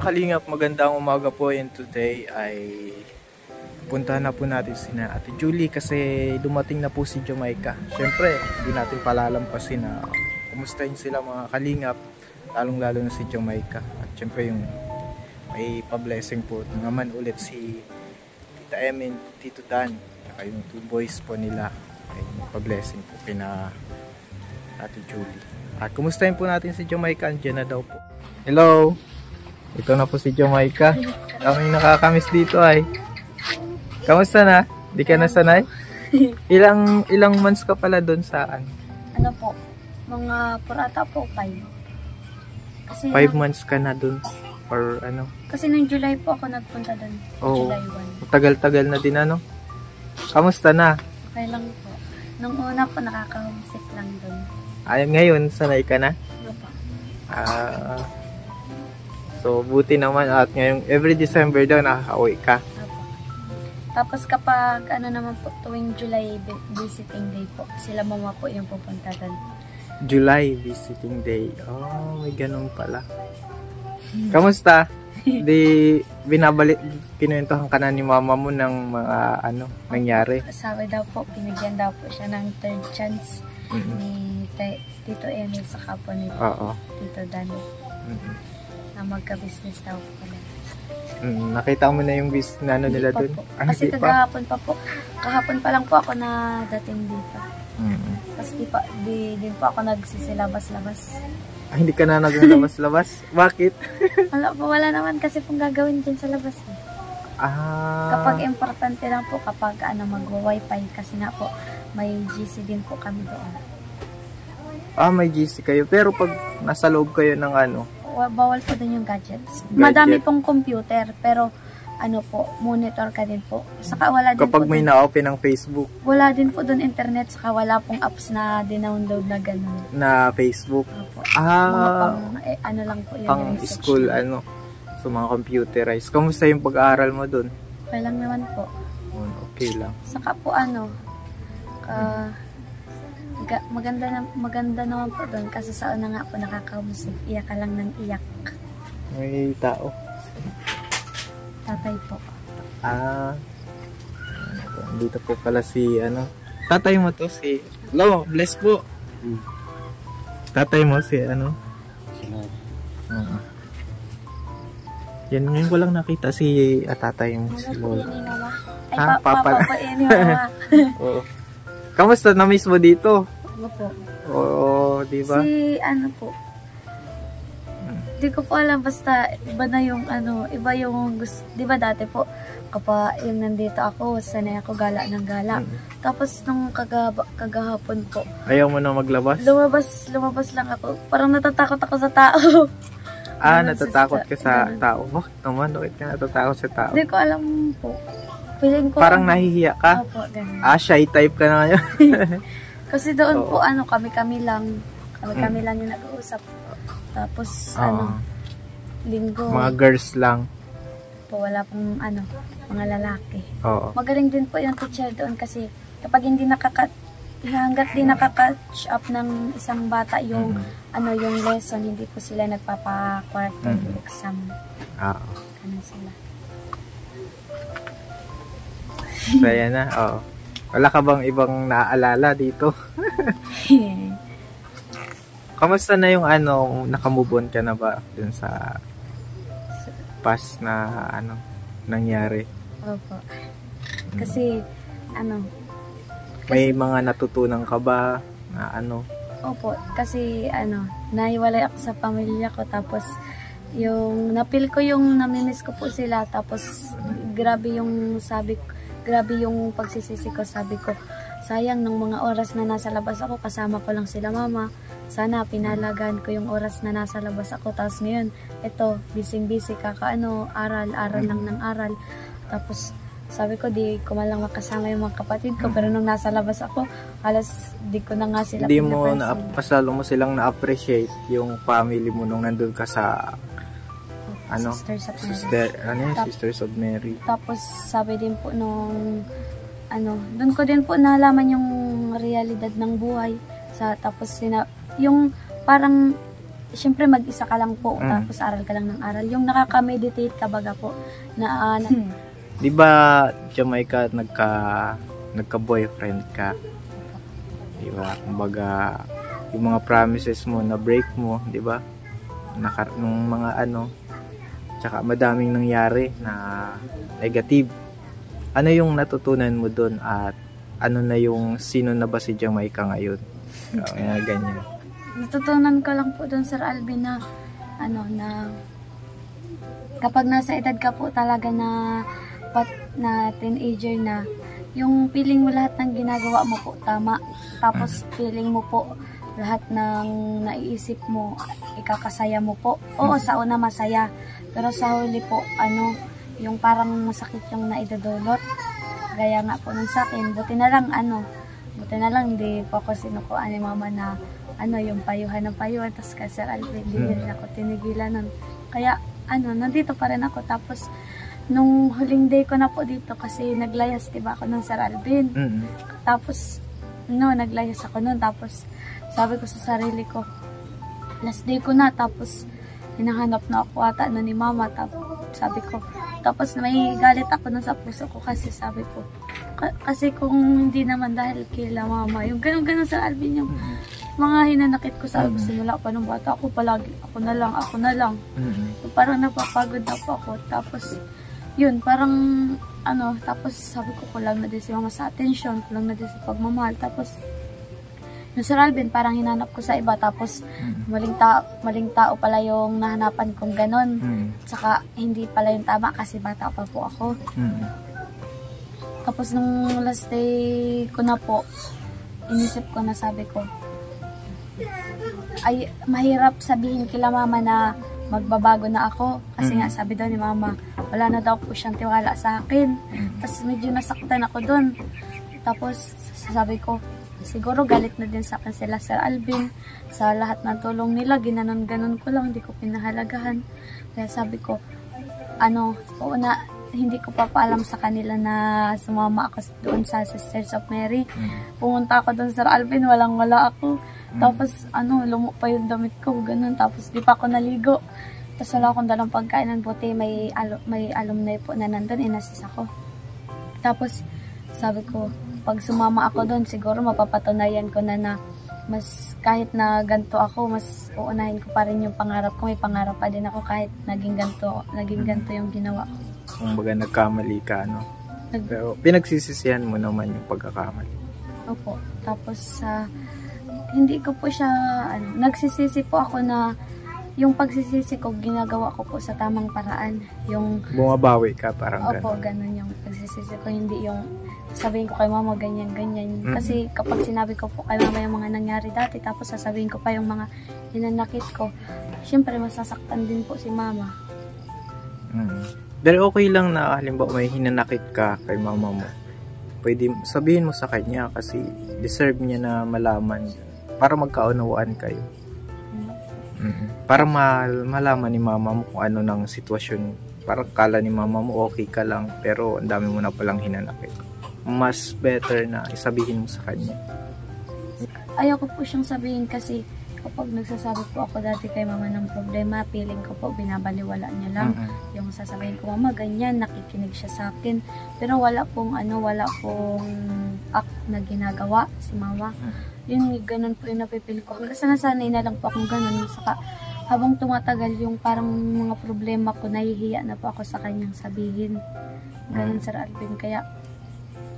kalingap, magandang umaga po, and today ay puntahan na po natin sina Ate Julie kasi dumating na po si Jamaica. Syempre, hindi natin palalampasin na kumustahin sila mga kalingap, lalong lalo na si Jamaica. At syempre yung may pa-blessing po naman ulit si Tita Em and Tito Dan, saka yung 2 boys po nila ay pa-blessing po kina Ate Julie. At kumustahin po natin si Jamaica, andyan na daw po. Hello! Ito na po si Jamaica. Kaming nakakamiss dito ay. Kamusta na? Di ka nasanay? Ilang months ka pala doon saan? Ano po? Mga purata po 5. Kasi 5 months ka na doon? Or ano? Kasi nung July po ako nagpunta doon. Oh, July 1. tagal-tagal na din ano? Kamusta na? Okay lang po. Nung una po nakaka-homesick lang doon. Ay, ngayon sanay ka na? Ano po? So buti naman at ngayong every December daw nakaka-uwi ka. Opo. Tapos kapag ano naman po tuwing July visiting day po, sila mama po yung pupunta doon. July visiting day. Oh, may ganun pala. Kamusta? Di binabalik, kinuwentuhan ka na ni mama mo ng mga ano nangyari? Sabi daw po, binigyan daw po siya ng 3rd chance ni Tito Emil sa kapo ni Tito Dan. Na magka-business daw po pala. Nakita mo na yung business na ano nila doon? Kasi kagahapon pa po. Kahapon pa lang po ako na dating dito. Kasi di din po ako nagsisilabas-labas. Hindi ka na naglalabas-labas? Bakit? Wala naman kasi pong gagawin dyan sa labas. Kapag importante lang po, kapag mag-wifi kasi nga po, may GC din po kami doon. May GC kayo. Pero pag nasa loob kayo ng bawal po din yung gadgets. Madami pong computer, pero monitor ka din po. Saka wala din kapag po may na-open ng Facebook. Wala din po doon internet, saka wala pong apps na dinownload na gano'n. Na Facebook? Opo. Mga pang, lang po yung pang school, so mga computerized. Kamusta yung pag-aaral mo doon? Okay lang naman po. Okay lang. Saka po maganda naman po doon kasi sa una nga po nakakamusik. Iyak ka lang ng iyak. May tao? Tatay po. Dito po pala si tatay mo to si Hello, bless po. Tatay mo si Yan, ngayon ko lang nakita si tatay mo si Lolo. Ay, papa po ni mama. Oo. Kamusta? Na-miss mo dito? Ano po? Oo, di ba? Po. Hindi ko po alam, basta iba na yung iba yung gusto. Di ba dati po, kapag yung nandito ako, sanay ako gala ng gala. Tapos nung kagahapon po. Ayaw mo na maglabas? Lumabas lang ako. Parang natatakot ako sa tao. Natatakot ka sa tao? Bakit naman? Bakit ka natatakot sa tao? Hindi ko alam po. Feeling ko parang nahihiya ka? Opo, ganun. Shy type ka na ngayon? Kasi doon po, kami lang yung nag-uusap. Tapos, linggo. Mga girls lang. Po, wala pong, mga lalaki. Oo. Magaling din po yung teacher doon kasi kapag hindi hanggat di nakaka-catch up ng isang bata yung, yung lesson, hindi po sila nagpapa-quarter exam. Ganun sila. Saya na, Wala ka bang ibang naaalala dito? Kamusta na yung nakamove on ka na ba dun sa past na nangyari? Opo. Kasi may mga natutunan ka ba na Opo, kasi naiwalay ako sa pamilya ko tapos yung napil ko yung namimiss ko po sila tapos grabe yung pagsisisi ko, sabi ko sayang nung mga oras na nasa labas ako kasama ko lang sila mama, sana pinalagan ko yung oras na nasa labas ako, tapos ngayon eto busy aral lang ng aral, tapos sabi ko di ko man lang makasama yung mga kapatid ko, pero nung nasa labas ako halos di ko na nga sila pasalo mo silang na-appreciate yung family mo nung nandun ka sa Sisters of Mary. Tapos sabi din po nung doon ko din po nalaman yung realidad ng buhay. Tapos yung parang syempre mag-isa ka lang po, tapos aral ka lang ng aral. Yung nakaka-meditate ka baga po, na Di ba, Jamaica, nagka-boyfriend ka? Di ba? Kumbaga, yung mga promises mo na break mo, di ba? Nung mga tsaka madaming nangyari na negative. Ano yung natutunan mo doon at ano na yung sino na ba si Jamaica ngayon? Ganyan. Natutunan ko lang po doon, Sir Alvin, na na kapag nasa edad ka po talaga na teenager na, yung feeling mo lahat ng ginagawa mo po tama, tapos feeling mo po lahat ng naiisip mo ikakasaya mo po. Oo, sa una masaya, pero sa huli po yung parang masakit yung naidudulot. Gaya nga po nung sa akin, buti na lang hindi po ako sinukuan ni mama na yung payuhan ng payuhan. Tapos ka, Sir Alvin, hindi rin ako tinigilan nun. Kaya nandito pa rin ako. Tapos nung huling day ko na po dito, kasi naglayas diba ako ng Sir Alvin. Tapos naglayas ako nun. Tapos sabi ko sa sarili ko, last day ko na. Tapos hinahanap na ako ata ni mama. Sabi ko, tapos may galit ako nun sa puso ko, kasi sabi ko, kasi kung hindi naman dahil kila mama, yung ganun sa Alvin, yung mga hinanakit ko, sabi ko, simula pa nung bata ako, palagi ako na lang. So, parang napapagod na po ako. Tapos yun, parang tapos sabi ko, kulang na din si mama sa attention, kulang na din sa pagmamahal. Tapos yung Sir Alvin, parang hinanap ko sa iba, tapos maling tao pala yung nahanapan kong ganon. Saka hindi pala yung tama, kasi bata pa po ako. Tapos nung last day ko na po, inisip ko na, sabi ko, ay mahirap sabihin kila mama na magbabago na ako, kasi nga sabi daw ni mama, wala na daw po siyang tiwala sa akin. Tapos medyo nasaktan ako doon. Tapos sabi ko, siguro galit na din sa akin sila, Sir Alvin, sa lahat ng tulong nila, ginanon-ganon ko lang, hindi ko pinahalagahan. Kaya sabi ko, hindi ko papaalam sa kanila na sumama ako doon sa Sisters of Mary. Pumunta ako doon, Sir Alvin, walang-wala ako. Tapos lumo pa yung damit ko, ganun. Tapos di pa ako naligo. Tapos wala akong dalang pagkainan, buti may alumni po na nandun, inasis ako. Tapos sabi ko, pag sumama ako doon, siguro mapapatunayan ko na mas kahit na ganto ako, mas uunahin ko pa rin yung pangarap ko. May pangarap pa din ako kahit naging ganto yung ginawa ko. Kumbaga nagkamali ka, Pero pinagsisisihan mo naman yung pagkakamali. Opo. Tapos hindi ko po siya, nagsisisi po ako na yung pagsisisi ko, ginagawa ko po sa tamang paraan. Yung bumabawi ka, parang opo, ganun yung pagsisisi ko. Hindi yung sabihin ko kay mama ganyan. Kasi kapag sinabi ko po kay mama yung mga nangyari dati, tapos sasabihin ko pa yung mga hinanakit ko, syempre masasaktan din po si mama. Pero okay lang na halimbawa may hinanakit ka kay mama mo, pwede sabihin mo sa kanya, kasi deserve niya na malaman para magkaunawaan kayo. Para malaman ni mama mo kung ano ng sitwasyon. Parang kala ni mama mo okay ka lang, pero ang dami mo na palang hinanakit. Mas better na isabihin mo sa kanya. Ayoko po siyang sabihin, kasi kapag nagsasabi po ako dati kay mama ng problema, feeling ko po binabaliwala niya lang. Yung sasabihin ko, mama ganyan, nakikinig siya sa akin, pero wala pong act na ginagawa si mama. Yung ganun po yung napipili ko. Hanggang nasanay na lang po akong ganun. Saka habang tumatagal yung parang mga problema ko, nahihiya na po ako sa kanyang sabihin. Ganun, Sir Alvin. Kaya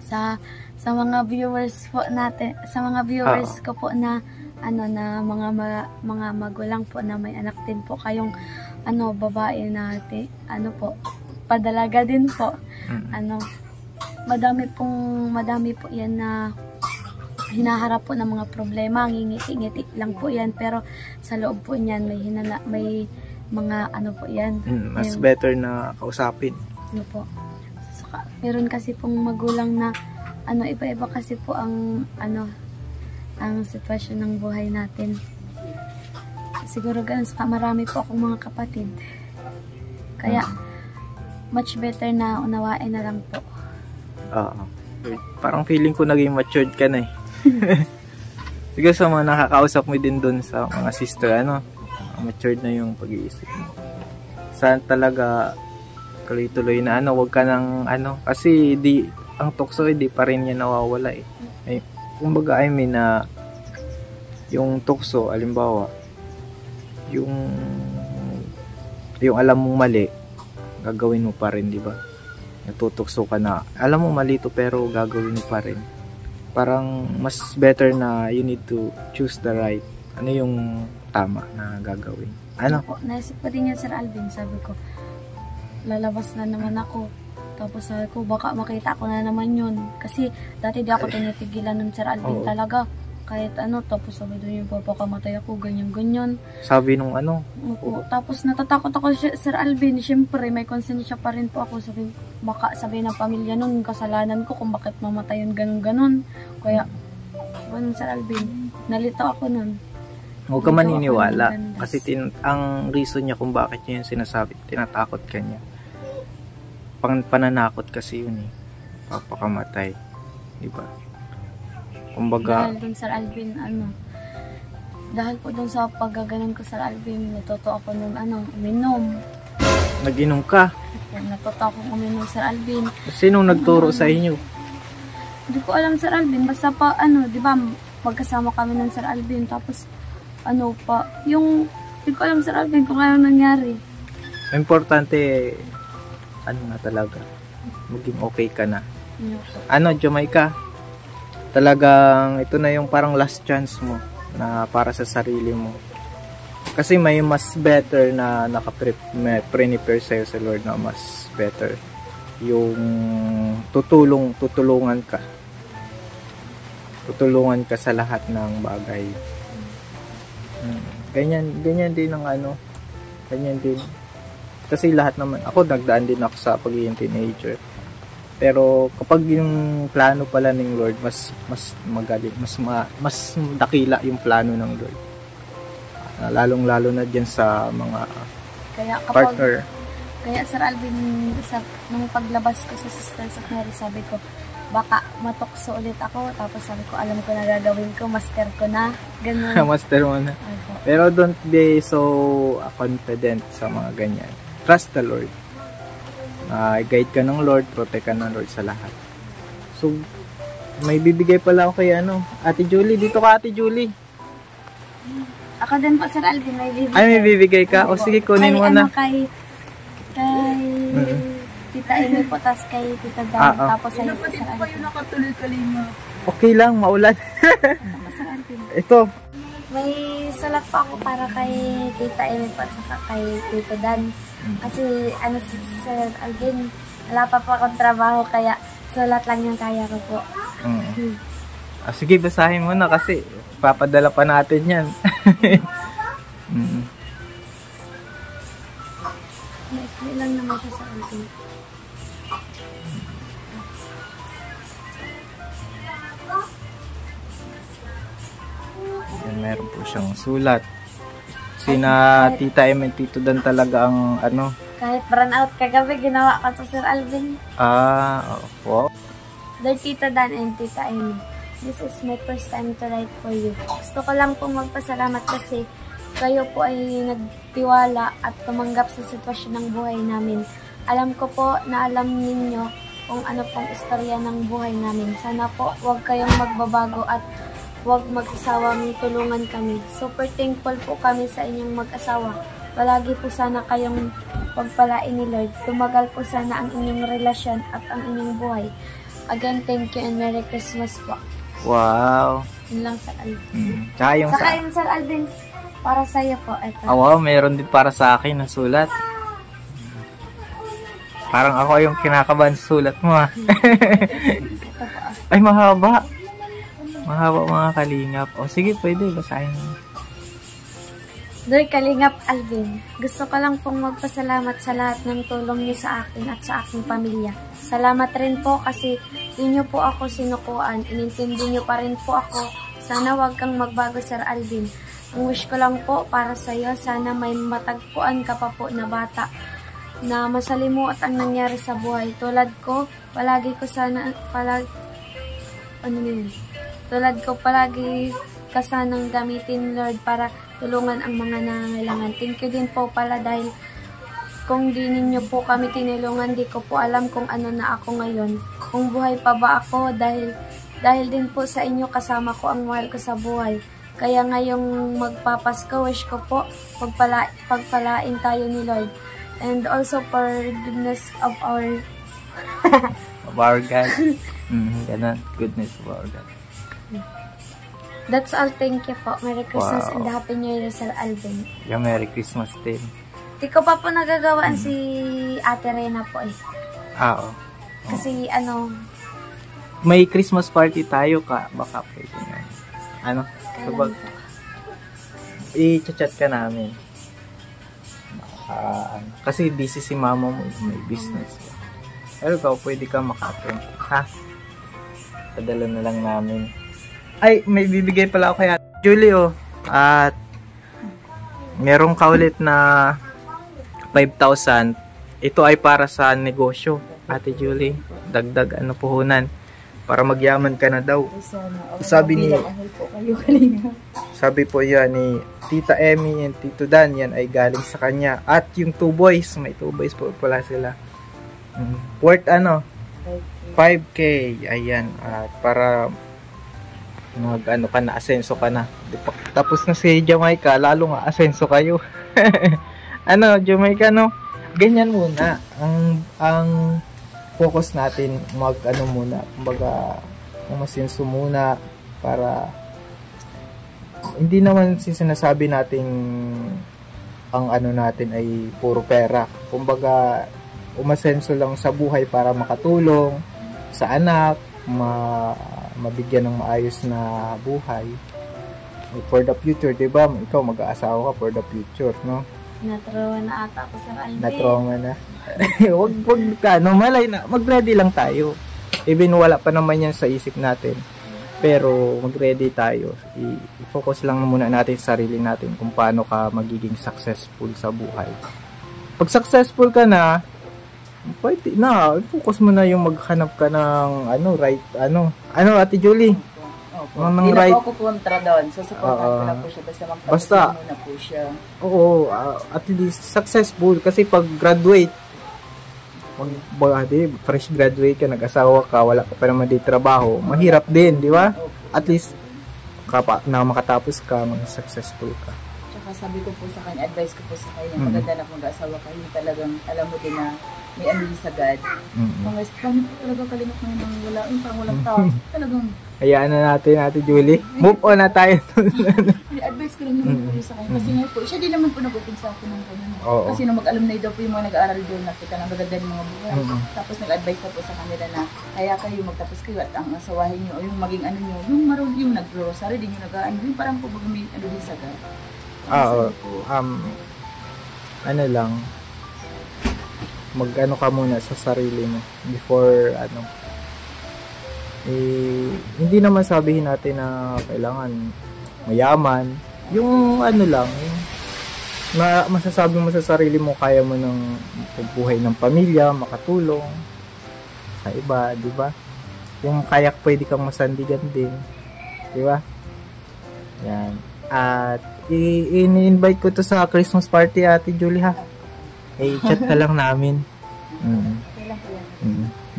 sa mga viewers po natin, sa mga viewers ko po na na mga magulang po na may anak din po kayong babae natin, po, padalaga din po. Madami po yan na hinaharap po ng mga problema, ngingiti-ngiti lang po yan, pero sa loob po niyan may mga po yan. Mas better na kausapin. Po. Saka, meron kasi pong magulang na iba-iba kasi po ang ang sitwasyon ng buhay natin. Siguro ganun, saka marami po akong mga kapatid. Kaya much better na unawain na lang po. Parang feeling ko naging matured ka na eh. Siguro sa mga nakakausap mo din dun sa mga sister, matured na yung pag-iisip mo. Saan talaga tuloy-tuloy na ano, wag ka nang ano, kasi ang tukso di pa rin yan nawawala eh. Kumbaga I mean na yung tukso, alimbawa, yung alam mong mali, gagawin mo pa rin, di ba? Natutukso ka na, alam mo mali to pero gagawin mo pa rin. Parang mas better na you need to choose the right. Ano yung tama na gagawin? Ano? Naisip ko din yan, Sir Alvin. Sabi ko, lalabas na naman ako. Tapos sabi ko, baka makita ko na naman yun. Kasi dati di ako tinitigilan ng Sir Alvin talaga. Kahit ano, tapos sabi doon yung papakamatay ako, ganyan-ganyan. Sabi nung ano? Opo. Tapos natatakot ako, Sir Alvin. Siyempre, may konsensya pa rin po ako. Baka sabi ng pamilya nun, kasalanan ko kung bakit mamatay yun, ganun-ganun. Kaya, ganun, Sir Alvin. Nalito ako nun. Huwag ka maniniwala. Kasi ang reason niya kung bakit niya yung sinasabi, tinatakot ka niya. Pananakot kasi yun eh. Papakamatay. Diba? Kumbaga, dahil dun, Sir Alvin, dahil po dun sa paggaganon ko, Sir Alvin, natuto ako nung uminom. Nag-inom ka? Natuto akong uminom, Sir Alvin. Sinong nagturo sa inyo? Hindi ko alam, Sir Alvin. Basta pa, di ba, magkasama kami ng Sir Alvin. Tapos, hindi ko alam, Sir Alvin, kung ano nangyari. Importante, na talaga, maging okay ka na. Jamaica, talagang ito na yung parang last chance mo na para sa sarili mo. Kasi may mas better na prepare sa'yo sa Lord na mas better. Yung tutulungan ka. Tutulungan ka sa lahat ng bagay. Ganyan din ang ganyan din. Kasi lahat naman, ako nagdaan din ako sa pagiging teenager. Pero kapag yung plano pala ng Lord, mas magaling, mas dakila yung plano ng Lord. Lalong-lalo na diyan sa mga partner. Kaya Sir Alvin, nung paglabas ko sa Sisters of Mary, sabi ko, baka matukso ulit ako. Tapos sabi ko, alam ko na gagawin ko, master ko na. Ganun. Master mo na. Pero don't be so confident sa mga ganyan. Trust the Lord. Guide ka ng Lord, protect ka ng Lord sa lahat. So, may bibigay pala ako kay Ate Julie. Dito ka, Ate Julie. Ako din po, Sir Alvin, may bibigay. Ay, may bibigay ka? O sige, kunin mo na. Kay Tita Amy po, tas kay Tita Dan. Tapos sa po, Sir Alvin. Okay lang, maulan. Sir Alvin. Ito. May sulat pa ako para kay Tita Amy po, saka kay Tita Dan. Kasi si Sir Alvin, wala pa po akong trabaho, kaya sulat lang yung kaya ko po. Sige, basahin mo na kasi papadala pa natin yan. Maikli lang naman siya sa Alvin. Yan, meron po siyang sulat. Sina Tita Em and Tito Dan talaga ang Kahit burn out kagabi, ginawa ko to, Sir Alvin. Opo. Dear Tita Dan and Tita Amy, this is my first time to write for you. Gusto ko lang pong magpasalamat kasi kayo po ay nagtiwala at tumanggap sa sitwasyon ng buhay namin. Alam ko po na alam ninyo kung ano pong istorya ng buhay namin. Sana po huwag kayong magbabago at huwag mag-asawang tulungan kami. Super thankful po kami sa inyong mag-asawa. Palagi po sana kayong pagpalain ni Lord. Tumagal po sana ang inyong relasyon at ang inyong buhay. Again, thank you and Merry Christmas po. Wow. Yun lang, Sir Alvin. Tsaka yung Sir Alvin, para sa iyo po. Ito. Wow, mayroon din para sa akin na sulat. Parang ako yung kinakabahan sa sulat mo ha. Ay, mahaba. Mahaba mga kalingap. O sige, pwede basahin mo. Dear Kalingap Alvin, gusto ko lang pong magpasalamat sa lahat ng tulong niyo sa akin at sa aking pamilya. Salamat rin po kasi di niyo po ako sinukuan. Inintindi niyo pa rin po ako. Sana wag kang magbago, Sir Alvin. Ang wish ko lang po para sa iyo, sana may matagpuan ka pa po na bata na masalimuot ang nangyari sa buhay. Tulad ko, palagi ka sanang gamitin, Lord, para tulungan ang mga nangangailangan. Thank you din po pala dahil kung di ninyo po kami tinulungan, di ko po alam kung ano na ako ngayon. Kung buhay pa ba ako dahil din po sa inyo kasama ko ang mahal ko sa buhay. Kaya ngayong magpapasko, wish ko po pagpalain tayo ni Lord. And also for goodness of our God. Ganun. Goodness of our God. That's all. Thank you po. Merry Christmas Wow. and Happy New Year, Sir Alvin. Yeah, Merry Christmas din. Di ko pa po nagagawaan si Ate Rena po eh. Oo. Kasi May Christmas party tayo ka. Baka pwede nga. Ano? kailan po? I-chat ka namin. Kasi busy si mama mo. May business. Pero ikaw, pwede ka maka-attend. Ha? Padala na lang namin. Ay, may bibigay pala ako kay Ate Julie, oh. At merong kaulit na 5,000. Ito ay para sa negosyo, Ate Julie. Dagdag puhunan. Para magyaman ka na daw. Sabi po yan ni Tita Emmy and Tito Dan, yan ay galing sa kanya. At yung 2 boys, may 2 boys po pala sila. Worth 5K. Ayan. At para ka na, asenso ka na. Tapos na si Jamaica, lalo nga asenso kayo. Jamaica, ganyan muna. Ang focus natin, muna, kumbaga, umasenso muna para hindi naman sinasabi natin ang natin ay puro pera. Kumbaga, umasenso lang sa buhay para makatulong sa anak, mabigyan ng maayos na buhay for the future, diba? Ikaw mag-aasawa ka for the future, no? Natrauma na ata ako sa Alvin. Natrauma na. wag ka, malay na, mag-ready lang tayo. Even wala pa naman yan sa isip natin. Pero mag-ready tayo. I-focus lang muna natin sa sarili natin kung paano ka magiging successful sa buhay. Pag successful ka na, pwede na, focus mo na yung maghanap ka ng Ate Julie? Hindi na po ako kontra doon. Susuportahan ko na po siya. Basta magtapos muna po siya. Oo, at least successful. Kasi pag graduate, fresh graduate ka, nag-asawa ka, wala ka pa naman di trabaho, mahirap din, di ba? At least, na makatapos ka, mag-successful ka. Tsaka sabi ko po sa kanya, advice ko po sa kanya, maganda na kung mag-asawa ka, hindi talagang alam mo din na may sa God. Mga Spanish po talaga kalimot mo yung wala, yung parang walang tao. Talagang hayaan na natin, Ate Julie. Move on na tayo. advice ko lang naman po sa kanya. Kasi nga po, siya din naman po nag-open sa akin ng kanya. Kasi nung mag-alumni daw po yung mga nag-aaral doon, nakita ng maganda ng mga buhay. Tapos nag-advise na po sa kanila na kaya kayo magtapos kayo at ang asawahin nyo, o yung maging yung marunong yung nag-rosary din yung nag-aan. Yung parang po may din sa God. Lang, mag-ano ka muna sa sarili mo before hindi naman sabihin natin na kailangan mayaman, yung lang, yung masasabi mo sa sarili mo, kaya mo ng buhay ng pamilya, makatulong sa iba, di ba? Yung kaya pwede kang masandigan din, di ba? Yan. At i-invite ko to sa Christmas party, Ate Julie, ha? Chat na lang namin.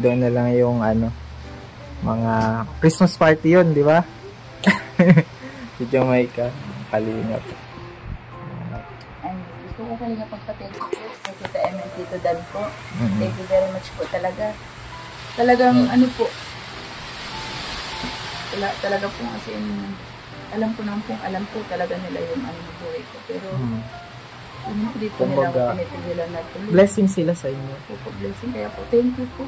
Doon na lang yung mga Christmas party yon, di ba? Si Jamaica, kalingap. Gusto ko kayo pagpa-thank you po kay Tita Em and Tito Dan po. Thank you very much po talaga. Talagang po, talaga po kasi alam ko talaga nila yung buhay ko. Pero dito nila ako pinitigilan natin. Blessing sila sa inyo. Blessing. Kaya po, thank you po.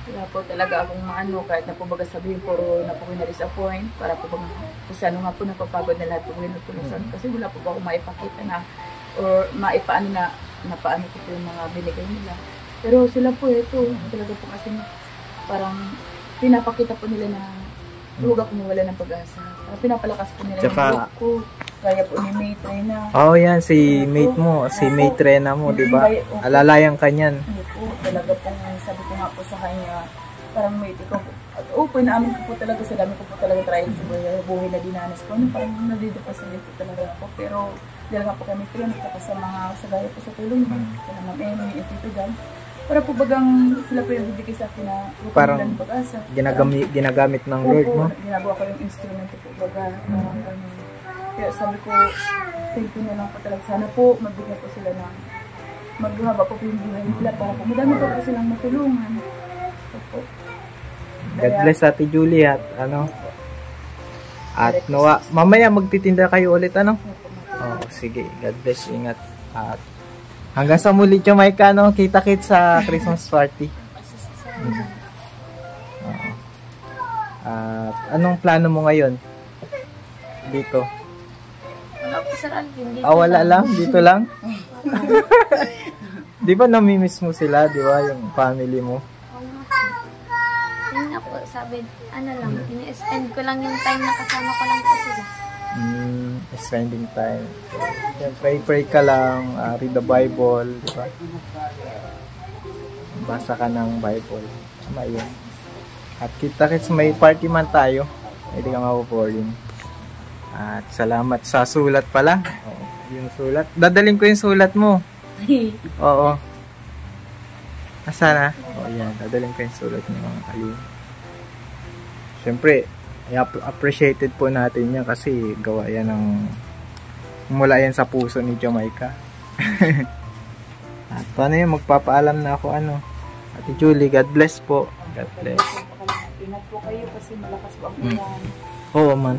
Kaya po talaga akong kahit na po baga sabihin, puro na po na-disappoint, para po kung saan nga po napapagod na lahat po winutulusan. Kasi wala po ba akong maipakita na, or maipaano na paano ko po yung mga binigay nila. Pero sila po, ito, talaga po kasi parang pinapakita po nila na huwag ako mawala ng pag-asa. Pinapalakas po nila yung group ko. Kaya po ni May Trena. Yan, si mate mo, si May Trena mo, di ba? Alalayan ka niyan. Talaga po, sabi ko nga po sa kanya, parang mate, ikaw, At po, inaamin ko po talaga sa dami ko po talaga trying sa buhay na dinanas ko. Ano, parang nadidepress na po talaga ako. Pero dahil nga po kami friend, at sa mga sagaya po sa tulong, sa Ma'am Emmy, yung Tito Dan, para po bagang sila po yung bibigay sa akin na Parang ng pag-asa. Ginagamit ng Lord mo. Ginagawa ko yung instrumento po, baga, kaya sabi ko, thank you na lang po talaga. Sana po, mabigyan po sila ng maghaba po yung buhay nila para po madami po silang matulungan. Opo. God bless Ate Julie at at nawa, mamaya magtitinda kayo ulit Oh, sige. God bless, ingat. At hanggang sa muli, Jamaica, kita-kits sa Christmas party. At anong plano mo ngayon? Dito? Wala po, Sir Alvin. Dito Wala lang? Dito lang? Di ba namimiss mo sila, di ba? Yung family mo? Yun nga po, sabi, lang, ini-spend ko lang yung time na kasama ko lang po sila. Spending time. Pray ka lang, read the Bible, di ba? Basa ka ng Bible. Tama yun. At kita-kits may party man tayo. Hindi ka mapuporin. At salamat sa sulat pala. Yung sulat. Dadaling ko yung sulat mo. Oo. Asa na? Yan. Dadaling ko yung sulat ng mga kalim. Siyempre, appreciated po natin yan kasi gawa yan ng mula yan sa puso ni Jamaica. At paano yun, magpapaalam na ako Ate Julie, God bless po. God bless. Ingat po kayo kasi malakas po ang ulan. Oo man.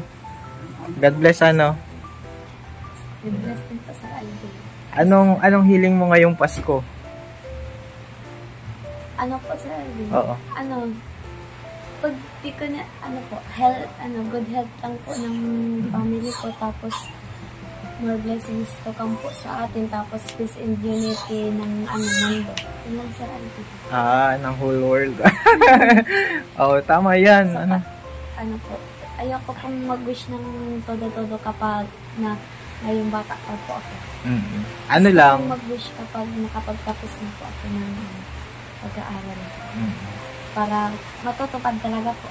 God bless God bless din po, Sir Alvin. Anong hiling mo ngayong Pasko? Po, Sir Alvin? Oo. Pag di ko na, health, good health lang po ng family ko, tapos more blessings to come po sa atin, tapos peace and unity ng mundo. Yun lang, Sir Alvin. Ng whole world. Tama yan. Po, ayoko pong mag-wish ng todo-todo kapag ngayong bata pa po ako. Lang? Gusto mag-wish kapag nakapagtapos na po ako ng pag-aaral. Para matutupad talaga po.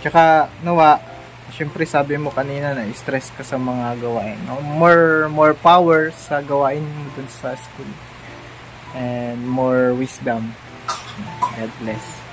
Tsaka, syempre sabi mo kanina na stress ka sa mga gawain. More power sa gawain mo dun sa school. And more wisdom. God bless.